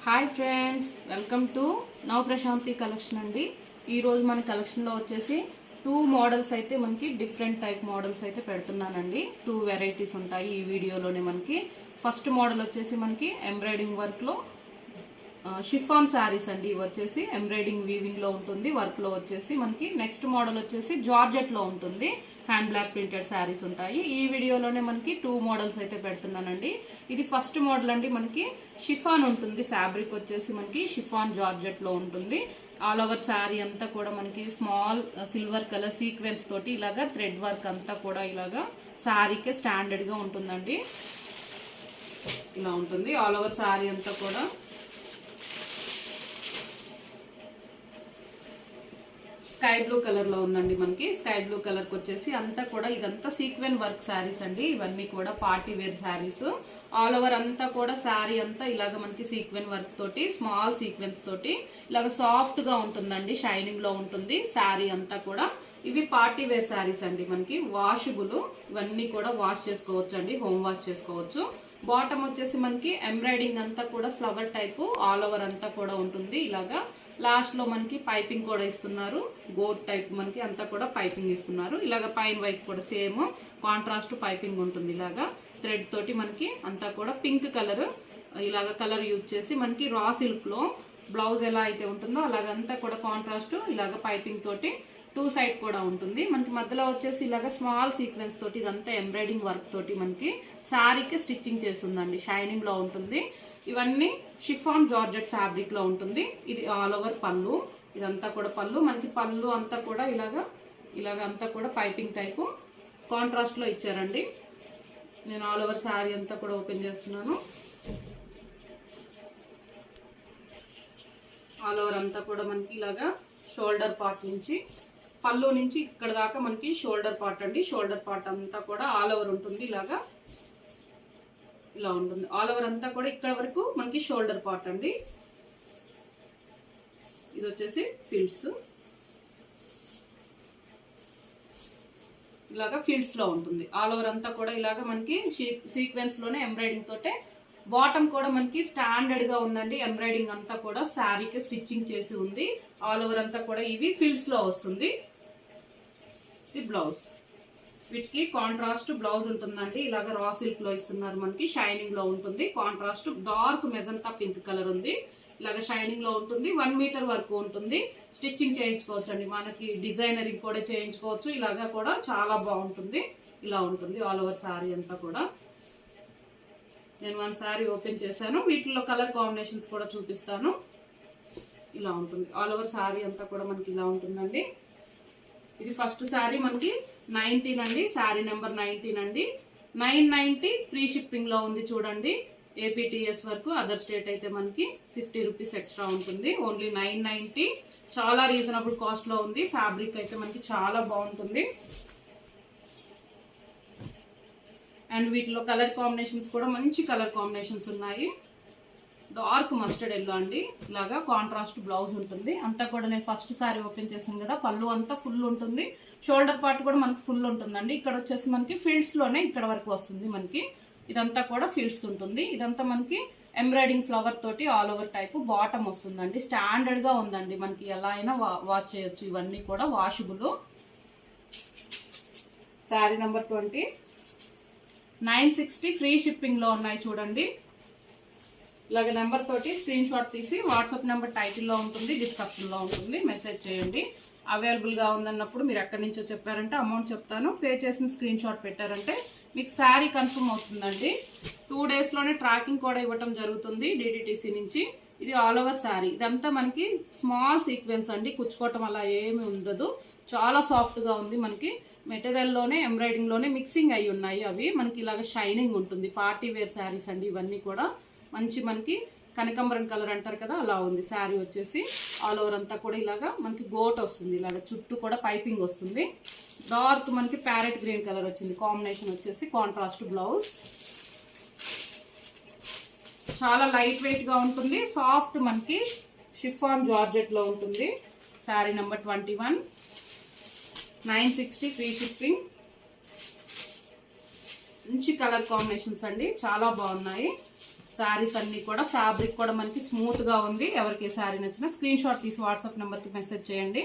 Hi friends, welcome to నవ Prashanti collection అండి. ఈరోజు మన కలెక్షన్లో వచ్చేసి 2 మోడల్స్ అయితే మనకి డిఫరెంట్ టైప్ మోడల్స్ అయితే పెడుతున్నానండి. 2 వెరైటీస్ ఉంటాయి ఈ వీడియోలోనే. మనకి ఫస్ట్ మోడల్ వచ్చేసి మనకి ఎంబ్రాయిడింగ్ వర్క్లో షిఫాన్ శారీస్ అండి. ఇవి వచ్చేసి ఎంబ్రాయిడింగ్ వీవింగ్లో ఉంటుంది, వర్క్లో వచ్చేసి మనకి. నెక్స్ట్ మోడల్ వచ్చేసి జార్జెట్లో ఉంటుంది, హ్యాండ్ బ్లాక్ ప్రింటెడ్ శారీస్ ఉంటాయి. ఈ వీడియోలోనే మనకి 2 మోడల్స్ అయితే పెడుతున్నానండి. ఇది ఫస్ట్ మోడల్ అండి. మనకి షిఫాన్ ఉంటుంది, ఫ్యాబ్రిక్ వచ్చేసి మనకి షిఫాన్ జార్జెట్లో ఉంటుంది. ఆల్ ఓవర్ శారీ అంతా కూడా మనకి స్మాల్ సిల్వర్ కలర్ సీక్వెన్స్ తోటి ఇలాగా థ్రెడ్ వర్క్ అంతా కూడా ఇలాగా శారీకే స్టాండర్డ్ గా ఉంటుందండి. ఇలా ఉంటుంది ఆల్ ఓవర్ శారీ అంతా కూడా. స్కై బ్లూ కలర్ లో ఉందండి మనకి. స్కై బ్లూ కలర్ కి వచ్చేసి అంతా కూడా ఇదంతా సీక్వెన్ వర్క్ శారీస్ అండి. ఇవన్నీ కూడా party wear saris. All over అంతా కూడా శారీ అంతా ఇలాగ మనకి సీక్వెన్ వర్క్ తోటి, స్మాల్ సీక్వెన్స్ తోటి ఇలాగ సాఫ్ట్ గా ఉంటుందండి, షైనింగ్ లో ఉంటుంది శారీ అంతా కూడా. ఇవి పార్టీ వేర్ శారీస్ అండి మనకి. వాషబుల్, ఇవన్నీ కూడా వాష్ చేసుకోవచ్చు అండి, హోమ్ వాష్ చేసుకోవచ్చు. బాటమ్ వచ్చేసి మనకి ఎంబ్రాయిడింగ్ అంతా కూడా ఫ్లవర్ టైపు ఆల్ ఓవర్ అంతా కూడా ఉంటుంది. ఇలాగా లాస్ట్ లో మనకి పైపింగ్ కూడా ఇస్తున్నారు, గోట్ టైప్ మనకి అంతా కూడా పైపింగ్ ఇస్తున్నారు. ఇలాగ పైన వైపు కూడా సేమ్ కాంట్రాస్ట్ పైపింగ్ ఉంటుంది. ఇలాగా థ్రెడ్ తోటి మనకి అంతా కూడా పింక్ కలర్ ఇలాగ కలర్ యూజ్ చేసి మనకి రా సిల్క్ లో బ్లౌజ్ ఎలా అయితే ఉంటుందో అలాగంతా కూడా కాంట్రాస్ట్ ఇలాగ పైపింగ్ తోటి 2 సైడ్ కూడా ఉంటుంది. మనకి మధ్యలో వచ్చేసి ఇలాగ స్మాల్ సీక్వెన్స్ తోటి ఇదంతా ఎంబ్రాయిడింగ్ వర్క్ తోటి మనకి శారీకి స్టిచ్చింగ్ చేస్తుందండి, షైనింగ్ లో ఉంటుంది. ఇవన్నీ షిఫాన్ జార్జెట్ ఫ్యాబ్రిక్ లో ఉంటుంది. ఇది ఆల్ ఓవర్ పళ్ళు, ఇదంతా కూడా పళ్ళు. మనకి పళ్ళు అంతా కూడా ఇలాగ అంతా కూడా పైపింగ్ టైపు కాంట్రాస్ట్ లో ఇచ్చారండి. నేను ఆల్ ఓవర్ శారీ అంతా కూడా ఓపెన్ చేస్తున్నాను. ఆల్ ఓవర్ అంతా కూడా మనకి ఇలాగా షోల్డర్ పార్ట్ నుంచి పళ్ళు నుంచి ఇక్కడ దాకా మనకి షోల్డర్ పార్ట్ అండి. షోల్డర్ పార్ట్ అంతా కూడా ఆల్ ఓవర్ ఉంటుంది. ఇలాగా ఇలా ఉంటుంది ఆల్ ఓవర్ అంతా కూడా. ఇక్కడ వరకు మనకి షోల్డర్ పార్ట్ అండి. ఇది వచ్చేసి ఫీల్డ్స్, ఇలాగా ఫీల్డ్స్ లో ఉంటుంది. ఆల్ ఓవర్ అంతా కూడా ఇలాగా మనకి సీక్వెన్స్ లోనే ఎంబ్రాయిడింగ్ తోటే. బాటమ్ కూడా మనకి స్టాండర్డ్ గా ఉందండి. ఎంబ్రాయిడింగ్ అంతా కూడా శారీకి స్టిచ్చింగ్ చేసి ఉంది. ఆల్ ఓవర్ అంతా కూడా ఇవి ఫీల్డ్స్ లో వస్తుంది. ఇది బ్లౌజ్, వీటికి కాంట్రాస్ట్ బ్లౌజ్ ఉంటుందండి. ఇలాగ రా సిల్క్ లో ఇస్తున్నారు మనకి, షైనింగ్ లో ఉంటుంది. Contrast dark magenta pink colour ఉంది. ఇలాగ షైనింగ్ లో ఉంటుంది. 1 మీటర్ వరకు ఉంటుంది. స్టిచ్చింగ్ చేయించుకోవచ్చు అండి, మనకి డిజైనరింగ్ కూడా చేయించుకోవచ్చు. ఇలాగా కూడా చాలా బాగుంటుంది. ఇలా ఉంటుంది ఆల్ ఓవర్ శారీ అంతా కూడా. నేను 1 శారీ ఓపెన్ చేశాను, వీటిలో కలర్ కాంబినేషన్స్ కూడా చూపిస్తాను. ఇలా ఉంటుంది ఆల్ ఓవర్ శారీ అంతా కూడా మనకి ఇలా ఉంటుందండి. ఇది ఫస్ట్ శారీ మనకి 19 అండి, శారీ నెంబర్ 19 అండి. 990 ఫ్రీ షిప్పింగ్ లో ఉంది చూడండి. ఏపీటీఎస్ వరకు, అదర్ స్టేట్ అయితే మనకి 50 రూపీస్ ఎక్స్ట్రా ఉంటుంది. ఓన్లీ 990, చాలా రీజనబుల్ కాస్ట్ లో ఉంది. ఫ్యాబ్రిక్ అయితే మనకి చాలా బాగుంటుంది. అండ్ వీటిలో కలర్ కాంబినేషన్స్ కూడా మంచి కలర్ కాంబినేషన్స్ ఉన్నాయి. డార్క్ మస్టర్డ్ ఎల్లో అండి. ఇలాగా కాంట్రాస్ట్ బ్లౌజ్ ఉంటుంది. అంతా కూడా నేను ఫస్ట్ శారీ ఓపెన్ చేశాను కదా, పళ్ళు అంతా ఫుల్ ఉంటుంది. షోల్డర్ పార్ట్ కూడా మనకి ఫుల్ ఉంటుందండి. ఇక్కడ వచ్చేసి మనకి ఫీల్డ్స్ లోనే ఇక్కడ వరకు వస్తుంది మనకి. ఇదంతా కూడా ఫీల్డ్స్ ఉంటుంది. ఇదంతా మనకి ఎంబ్రాయిడింగ్ ఫ్లవర్ తోటి ఆల్ ఓవర్ టైప్ బాటమ్ వస్తుందండి. స్టాండర్డ్ గా ఉందండి, మనకి ఎలా అయినా వాష్ చేయొచ్చు. ఇవన్నీ కూడా washable. Sari number 20, 960 free shipping లో ఉన్నాయి చూడండి. ఇలాగ నెంబర్ తోటి స్క్రీన్ షాట్ తీసి వాట్సాప్ నెంబర్ టైటిల్ లో ఉంటుంది, డిస్క్రిప్షన్ లో ఉంటుంది, మెసేజ్ చేయండి. అవైలబుల్ గా ఉందన్నప్పుడు మీరు ఎక్కడి నుంచో చెప్పారంటే అమౌంట్ చెప్తాను. పే చేసిన స్క్రీన్ షాట్ పెట్టారంటే మీకు శారీ కన్ఫర్మ్ అవుతుందండి. 2 డేస్ లోనే ట్రాకింగ్ కూడా ఇవ్వటం జరుగుతుంది డిటిటిసి నుంచి. ఇది ఆల్ ఓవర్ శారీ. ఇదంతా మనకి స్మాల్ సీక్వెన్స్ అండి, కుచ్చుకోవటం అలా ఏమి ఉండదు. చాలా సాఫ్ట్ గా ఉంది. మనకి మెటీరియల్ లోనే ఎంబ్రాయిడింగ్ లోనే మిక్సింగ్ అయి ఉన్నాయి. అవి మనకి ఇలాగ షైనింగ్ ఉంటుంది. పార్టీ వేర్ శారీస్ అండి ఇవన్నీ కూడా. మంచి మనకి కనకాంబరం కలర్ అంటారు కదా, అలా ఉంది శారీ వచ్చేసి. ఆల్ ఓవర్ అంతా కూడా ఇలాగా మనకి గోట్ వస్తుంది. ఇలాగ చుట్టూ కూడా పైపింగ్ వస్తుంది. డార్క్ మనకి ప్యారెట్ గ్రీన్ కలర్ వచ్చింది. కాంబినేషన్ వచ్చేసి కాంట్రాస్ట్ బ్లౌజ్. చాలా లైట్ వెయిట్ గా ఉంటుంది. సాఫ్ట్ మనకి షిఫాన్ జార్జెట్ లో ఉంటుంది. Sari number 21, 960 free shipping. మంచి కలర్ కాంబినేషన్స్ అండి, చాలా బాగున్నాయి. శారీస్ అన్ని కూడా ఫ్యాబ్రిక్ కూడా మనకి స్మూత్ గా ఉంది. ఎవరికి శారీ నచ్చినా స్క్రీన్ షాట్ తీసి వాట్సాప్ నెంబర్ కి మెసేజ్ చేయండి.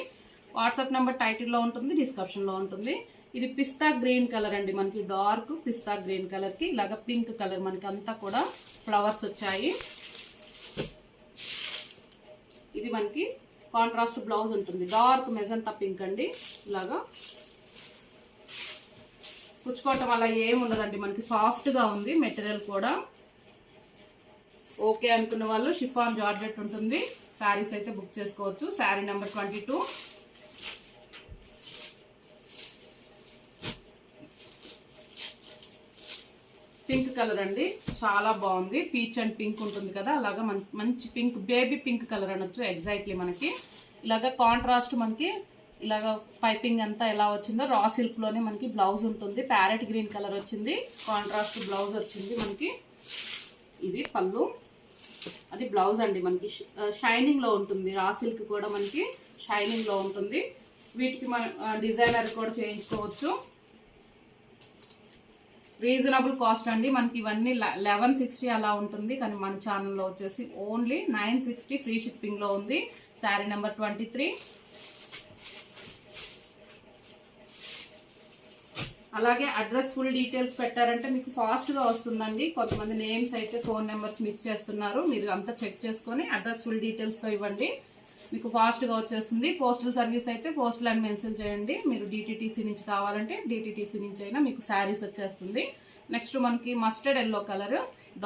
వాట్సాప్ నెంబర్ టైటిల్ లో ఉంటుంది, డిస్క్రిప్షన్ లో ఉంటుంది. ఇది పిస్తా గ్రీన్ కలర్ అండి, మనకి డార్క్ పిస్తా గ్రీన్ కలర్ కి ఇలాగా పింక్ కలర్ మనకి అంతా కూడా ఫ్లవర్స్ వచ్చాయి. ఇది మనకి కాంట్రాస్ట్ బ్లౌజ్ ఉంటుంది, డార్క్ మెజంతా పింక్ అండి. ఇలాగా కుచ్చుకోవటం వల్ల ఏముండదండి, మనకి సాఫ్ట్ గా ఉంది మెటీరియల్ కూడా. ఓకే అనుకున్న వాళ్ళు షిఫాన్ జార్జెట్ ఉంటుంది, శారీస్ అయితే బుక్ చేసుకోవచ్చు. శారీ నెంబర్ 22. పింక్ కలర్ అండి, చాలా బాగుంది. పీచ్ అండ్ పింక్ ఉంటుంది కదా, అలాగా మంచి పింక్, బేబీ పింక్ కలర్ అనొచ్చు ఎగ్జాక్ట్లీ. మనకి ఇలాగా కాంట్రాస్ట్ మనకి ఇలాగా పైపింగ్ అంతా ఎలా వచ్చిందో రా సిల్క్ లోనే మనకి బ్లౌజ్ ఉంటుంది. ప్యారెట్ గ్రీన్ కలర్ వచ్చింది, కాంట్రాస్ట్ బ్లౌజ్ వచ్చింది మనకి. ఇది పళ్ళు, అది బ్లౌజ్ అండి. మనకి షైనింగ్ లో ఉంటుంది, రా సిల్క్ కూడా మనకి షైనింగ్ లో ఉంటుంది. వీటికి మన డిజైనర్ కూడా చేయించుకోవచ్చు. రీజనబుల్ కాస్ట్ అండి, మనకి ఇవన్నీ 1160 అలా ఉంటుంది. కానీ మన ఛానల్లో వచ్చేసి ఓన్లీ 960 ఫ్రీ షిప్పింగ్ లో ఉంది. శారీ నెంబర్ 23. అలాగే అడ్రస్ ఫుల్ డీటెయిల్స్ పెట్టారంటే మీకు ఫాస్ట్ గా వస్తుందండి. కొంతమంది నేమ్స్ అయితే ఫోన్ నెంబర్స్ మిస్ చేస్తున్నారు, మీరు అంతా చెక్ చేసుకొని అడ్రస్ ఫుల్ డీటెయిల్స్ తో ఇవ్వండి, మీకు ఫాస్ట్ గా వచ్చేస్తుంది. పోస్టల్ సర్వీస్ అయితే పోస్టల్ అని మెన్షన్ చేయండి. మీరు డిటిటిసి నుంచి కావాలంటే డిటిటిసి నుంచి అయినా మీకు శారీస్ వచ్చేస్తుంది. నెక్స్ట్ మనకి mustard yellow colour,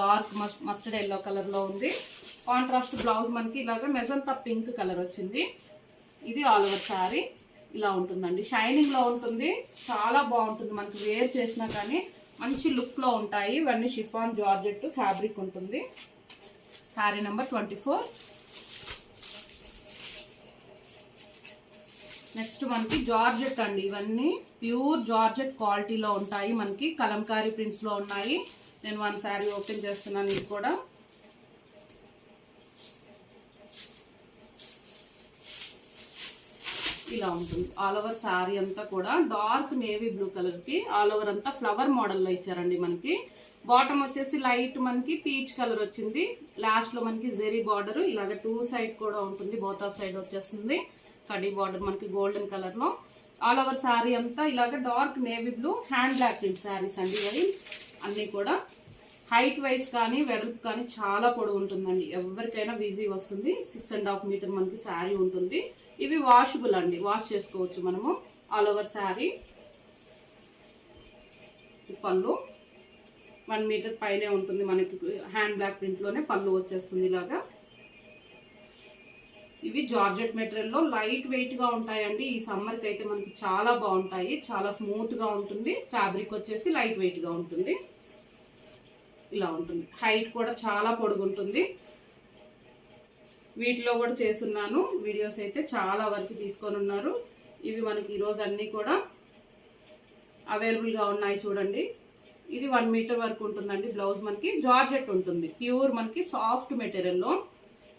dark mustard yellow colour లో ఉంది. కాంట్రాస్ట్ బ్లౌజ్ మనకి ఇలాగా మెజంతా పింక్ కలర్ వచ్చింది. ఇది ఆల్ ఓవర్ శారీ ఇలా ఉంటుందండి, షైనింగ్ లో ఉంటుంది, చాలా బాగుంటుంది. మనకి వేర్ చేసినా కానీ మంచి లుక్ లో ఉంటాయి. ఇవన్నీ షిఫాన్ జార్జెట్ ఫ్యాబ్రిక్ ఉంటుంది. శారీ నెంబర్ 24. నెక్స్ట్ మనకి జార్జెట్ అండి, ఇవన్నీ ప్యూర్ జార్జెట్ క్వాలిటీలో ఉంటాయి. మనకి కలంకారీ ప్రింట్స్ లో ఉన్నాయి. నేను వన్ శారీ ఓపెన్ చేస్తున్నాను. ఇది కూడా ఇలా ఉంటుంది. ఆల్ ఓవర్ శారీ అంతా కూడా డార్క్ నేవీ బ్లూ కలర్ కి ఆల్ ఓవర్ అంతా ఫ్లవర్ మోడల్ లో ఇచ్చారండి. మనకి బాటమ్ వచ్చేసి లైట్ మనకి పీచ్ కలర్ వచ్చింది. లాస్ట్ లో మనకి జెరీ బార్డర్ ఇలాగ 2 సైడ్ కూడా ఉంటుంది, బోత్ ఆఫ్ సైడ్ వచ్చేస్తుంది. కడీ బార్డర్ మనకి గోల్డెన్ కలర్ లో. ఆల్ ఓవర్ శారీ అంతా ఇలాగ dark navy blue hand back print saris అండి. ఇవి అన్ని కూడా హైట్ వైజ్ కానీ వెడల్పు కానీ చాలా పొడవు ఉంటుందండి, ఎవరికైనా ఈజీ వస్తుంది. 6.5 మీటర్ మనకి శారీ ఉంటుంది. ఇవి వాషబుల్ అండి, వాష్ చేసుకోవచ్చు మనము. ఆల్ ఓవర్ శారీ పళ్ళు 1 మీటర్ పైనే ఉంటుంది మనకి, హ్యాండ్ బ్యాక్ ప్రింట్ లోనే పళ్ళు వచ్చేస్తుంది ఇలాగా. ఇవి జార్జెట్ మెటీరియల్ లో లైట్ వెయిట్ గా ఉంటాయండి. ఈ సమ్మర్ కి అయితే మనకి చాలా బాగుంటాయి, చాలా స్మూత్ గా ఉంటుంది. ఫ్యాబ్రిక్ వచ్చేసి లైట్ వెయిట్ గా ఉంటుంది, ఇలా ఉంటుంది. హైట్ కూడా చాలా పొడుగుంటుంది. వీటిలో కూడా చేస్తున్నాను వీడియోస్, అయితే చాలా వరకు తీసుకొని ఉన్నారు. ఇవి మనకి ఈరోజు అన్ని కూడా అవైలబుల్ గా ఉన్నాయి చూడండి. ఇది 1 మీటర్ వరకు ఉంటుందండి. బ్లౌజ్ మనకి జార్జెట్ ఉంటుంది, ప్యూర్ మనకి సాఫ్ట్ మెటీరియల్ లో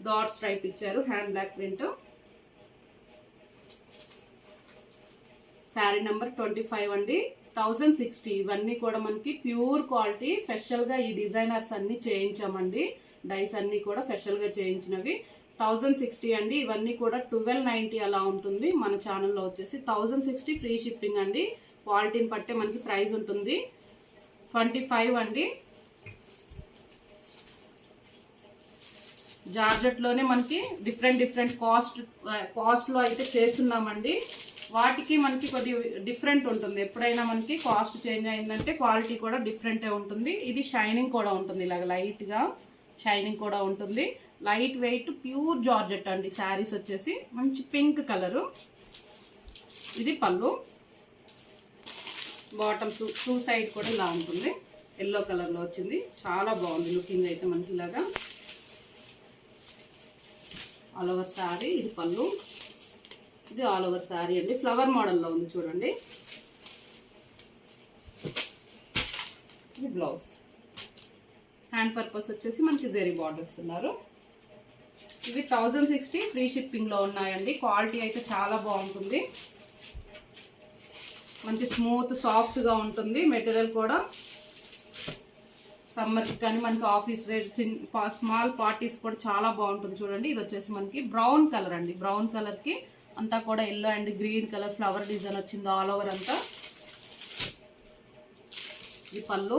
డాట్ స్ట్రైప్ ఇచ్చారు, hand back print. Sari number 25 అండి, 1060. ఇవన్నీ కూడా మనకి ప్యూర్ క్వాలిటీ. స్పెషల్ గా ఈ డిజైనర్స్ అన్ని చేయించామండి, డైస్ అన్ని కూడా స్పెషల్ గా చేయించినవి. 1060 అండి. ఇవన్నీ కూడా 1290 అలా ఉంటుంది. మన ఛానల్లో వచ్చేసి 1060 ఫ్రీ షిప్పింగ్ అండి. క్వాలిటీని బట్టే మనకి ప్రైస్ ఉంటుంది. 25 అండి. జార్జెట్ లోనే మనకి డిఫరెంట్ కాస్ట్ లో అయితే చేస్తున్నామండి. వాటికి మనకి కొద్ది డిఫరెంట్ ఉంటుంది. ఎప్పుడైనా మనకి కాస్ట్ చేంజ్ అయిందంటే క్వాలిటీ కూడా డిఫరెంటే ఉంటుంది. ఇది షైనింగ్ కూడా ఉంటుంది, ఇలాగ లైట్ గా షైనింగ్ కూడా ఉంటుంది. లైట్ వెయిట్ ప్యూర్ జార్జెట్ అండి. శారీస్ వచ్చేసి మంచి పింక్ కలరు. ఇది పళ్ళు, బాటమ్ 2 సైడ్ కూడా ఇలా ఉంటుంది, ఎల్లో కలర్ లో వచ్చింది. చాలా బాగుంది లుకింగ్ అయితే మనకి ఇలాగా. ఆల్ ఓవర్ శారీ, ఇది పళ్ళు, ఇది ఆల్ ఓవర్ శారీ అండి. ఫ్లవర్ మోడల్లో ఉంది చూడండి. ఇది బ్లౌజ్. హ్యాండ్ పర్పస్ వచ్చేసి మనకి జెరీ బార్డర్ ఇస్తున్నారు. ఇవి 1060 ఫ్రీ షిప్పింగ్ లో ఉన్నాయండి. క్వాలిటీ అయితే చాలా బాగుంటుంది, మంచి స్మూత్ సాఫ్ట్ గా ఉంటుంది. మెటీరియల్ కూడా సమ్మర్ కానీ మనకి ఆఫీస్ వేర్ స్మాల్ పార్టీస్ కూడా చాలా బాగుంటుంది చూడండి. ఇది వచ్చేసి మనకి బ్రౌన్ కలర్ అండి. బ్రౌన్ కలర్ కి అంతా కూడా yellow and green colour flower design వచ్చింది ఆల్ ఓవర్ అంతా. ఇది పళ్ళు,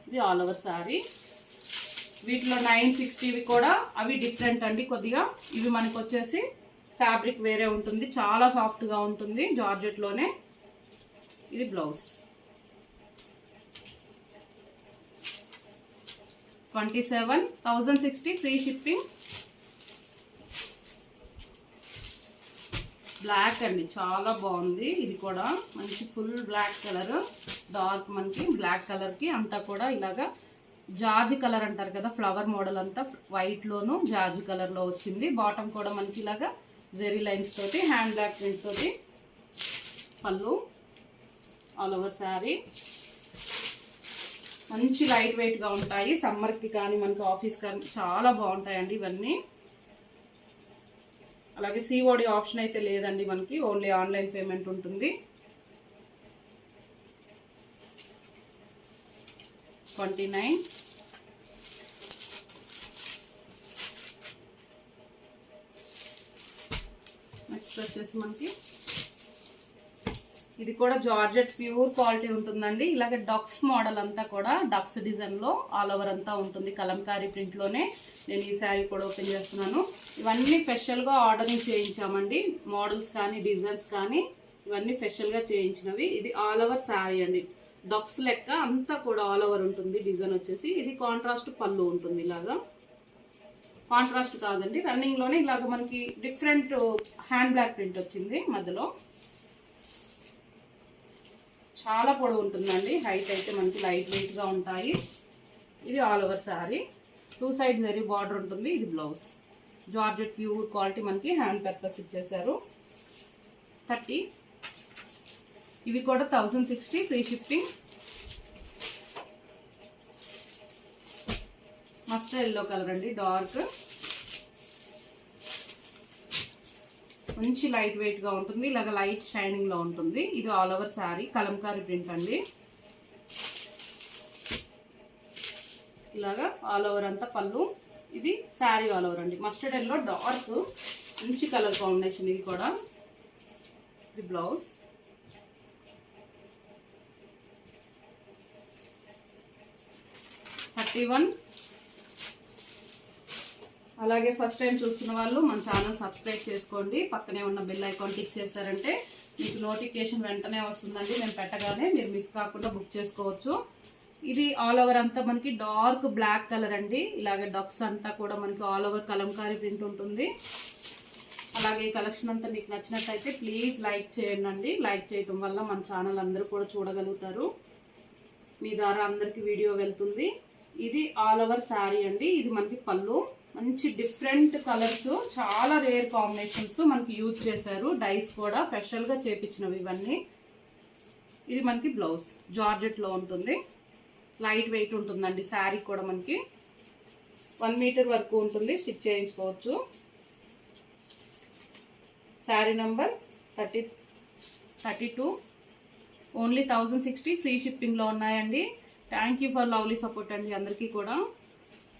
ఇది ఆల్ ఓవర్ శారీ. వీటిలో 960 కూడా అవి డిఫరెంట్ అండి కొద్దిగా. ఇవి మనకి వచ్చేసి ఫ్యాబ్రిక్ వేరే ఉంటుంది, చాలా సాఫ్ట్ గా ఉంటుంది జార్జెట్ లోనే. ఇది బ్లౌజ్ 27,060 ఫ్రీ షిప్పింగ్. బ్లాక్ అండి, చాలా బాగుంది. ఇది కూడా మంచి ఫుల్ బ్లాక్ కలర్, డార్క్ మనకి బ్లాక్ కలర్ కి అంతా కూడా ఇలాగా జాజి కలర్ అంటారు కదా, ఫ్లవర్ మోడల్ అంతా వైట్ లోను జాజి కలర్ లో వచ్చింది. బాటమ్ కూడా మనకి ఇలాగా జెరీ లైన్స్ తోటి హ్యాండ్ బ్యాక్ ప్రింట్ తోటి. పళ్ళు ఆల్ ఓవర్ శారీ. మంచి లైట్ వెయిట్ గా ఉంటాయి. సమ్మర్ కి కానీ మనకి ఆఫీస్ కానీ చాలా బాగుంటాయండి ఇవన్నీ. అలాగే సిఓడి ఆప్షన్ అయితే లేదండి మనకి, ఓన్లీ ఆన్లైన్ పేమెంట్ ఉంటుంది. 29. నెక్స్ట్ వచ్చేసి మనకి ఇది కూడా జార్జెట్ ప్యూర్ క్వాలిటీ ఉంటుందండి. ఇలాగే డక్స్ మోడల్ అంతా కూడా డక్స్ డిజైన్ లో ఆల్ ఓవర్ అంతా ఉంటుంది. కలంకారీ ప్రింట్ లోనే నేను ఈ శారీ కూడా ఓపెన్ చేస్తున్నాను. ఇవన్నీ స్పెషల్ గా ఆర్డరింగ్ చేయించామండి. మోడల్స్ కానీ డిజైన్స్ కానీ ఇవన్నీ స్పెషల్ గా చేయించినవి. ఇది ఆల్ ఓవర్ శారీ అండి, డక్స్ లెక్క అంతా కూడా ఆల్ ఓవర్ ఉంటుంది డిజైన్ వచ్చేసి. ఇది కాంట్రాస్ట్ పళ్ళు ఉంటుంది. ఇలాగా కాంట్రాస్ట్ కాదండి, రన్నింగ్ లోనే ఇలాగ మనకి డిఫరెంట్ హ్యాండ్ బ్లాక్ ప్రింట్ వచ్చింది మధ్యలో. చాలా పొడవు ఉంటుందండి, హైట్ అయితే మనకి లైట్ వెయిట్ గా ఉంటాయి. ఇది all over sari, 2 side zari border ఉంటుంది. ఇది బ్లౌజ్ జార్జెట్ ప్యూర్ క్వాలిటీ మనకి హ్యాండ్ పర్పస్ ఇచ్చేసారు. 30. ఇవి కూడా 1060 free shipping. Mustard yellow colour అండి, డార్క్ మంచి లైట్ వెయిట్ గా ఉంటుంది. ఇలాగ లైట్ షైనింగ్ లో ఉంటుంది. ఇది all over sari, Kalamkari print అండి. ఇలాగా ఆల్ ఓవర్ అంతా పళ్ళు. ఇది శారీ ఆల్ ఓవర్ అండి. మస్టర్డ్ ఎల్లో డార్క్ మంచి కలర్ కాంబినేషన్. ఇది కూడా ఇది బ్లౌజ్. $31. అలాగే ఫస్ట్ టైం చూస్తున్న వాళ్ళు మన ఛానల్ సబ్స్క్రైబ్ చేసుకోండి. పక్కనే ఉన్న బెల్ ఐకాన్ క్లిక్ చేశారంటే మీకు నోటిఫికేషన్ వెంటనే వస్తుందండి. నేను పెట్టగానే మీరు మిస్ కాకుండా బుక్ చేసుకోవచ్చు. ఇది ఆల్ ఓవర్ అంతా మనకి డార్క్ బ్లాక్ కలర్ అండి. ఇలాగే డక్స్ అంతా కూడా మనకి ఆల్ ఓవర్ కలంకారీ ప్రింట్ ఉంటుంది. అలాగే ఈ కలెక్షన్ అంతా మీకు నచ్చినట్టయితే ప్లీజ్ లైక్ చేయండి. లైక్ చేయటం వల్ల మన ఛానల్ అందరూ కూడా చూడగలుగుతారు. మీ ద్వారా అందరికి వీడియో వెళ్తుంది. ఇది ఆల్ ఓవర్ శారీ అండి. ఇది మనకి పళ్ళు, మంచి డిఫరెంట్ కలర్స్, చాలా రేర్ కాంబినేషన్స్ మనకి యూజ్ చేశారు. డైస్ కూడా స్పెషల్ గా చేపించినవి ఇవన్నీ. ఇది మనకి బ్లౌజ్ జార్జెట్ లో ఉంటుంది. లైట్ వెయిట్ ఉంటుందండి. శారీ కూడా మనకి 1 మీటర్ వరకు ఉంటుంది, స్టిచ్ చేయించుకోవచ్చు. Sari number 32. Only 1060 free shipping లో ఉన్నాయండి. Thank you for lovely support అండి అందరికీ కూడా.